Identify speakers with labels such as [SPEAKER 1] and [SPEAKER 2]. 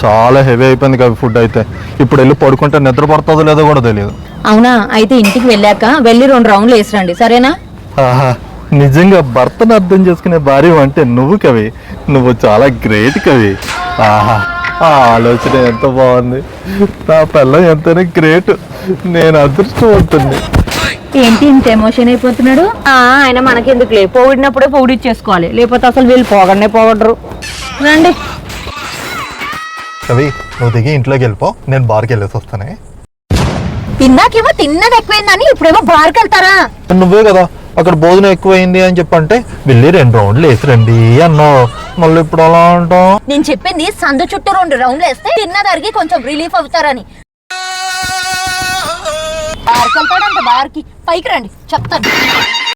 [SPEAKER 1] చాలా హెవీ అయిపోయింది కవి ఫుడ్ అయితే. ఇప్పుడు వెళ్ళి పడుకుంటే నిద్ర పడుతుందో లేదో కూడా తెలియదు.
[SPEAKER 2] అవునా, అయితే ఇంటికి వెళ్ళాక వెళ్ళి 2 రౌండ్లు వేసిరండి, సరేనా?
[SPEAKER 1] ఆహా, నిజంగా భర్తను అర్థం చేసుకునే భార్య అంటే నువ్వు కవి. నువ్వు చాలా గ్రేట్ కవి. ఆహా, ఆ ఆలోచన ఎంత బాగుంది. నా పిల్ల ఎంతైనా గ్రేట్. నేను అదృష్టవంతుణ్ణి.
[SPEAKER 2] ఏంటి ఇంత ఎమోషన్ అయిపోతున్నాడు? ఆయన మనకెందుకులే, పొగిడినప్పుడే పొగిడిచ్చేసుకోవాలి, లేకపోతే అసలు వీళ్ళు పోగడనే పోగడరు. రండి.
[SPEAKER 1] కవి, నువ్వు దిగి ఇంట్లోకి వెళ్ళిపో, నేను బార్కి వెళ్ళేసి వస్తానే.
[SPEAKER 2] ఇందాకేమో తిన్నది ఎక్కువైందని ఇప్పుడేమో బార్కి వెళ్తారా?
[SPEAKER 1] నువ్వే కదా అక్కడ భోజనం ఎక్కువైంది అని చెప్పంటే వెళ్ళి 2 రౌండ్లు వేసి రండి అన్నావు. మళ్ళీ ఇప్పుడు అలా అంటావు.
[SPEAKER 2] నేను చెప్పింది సందు చుట్టూ 2 రౌండ్లు వేస్తే తిన్నది అరిగి కొంచెం రిలీఫ్ అవుతారని. బార్కి వెళ్తాడంట, బార్కి. పైకి రండి చెప్తాను.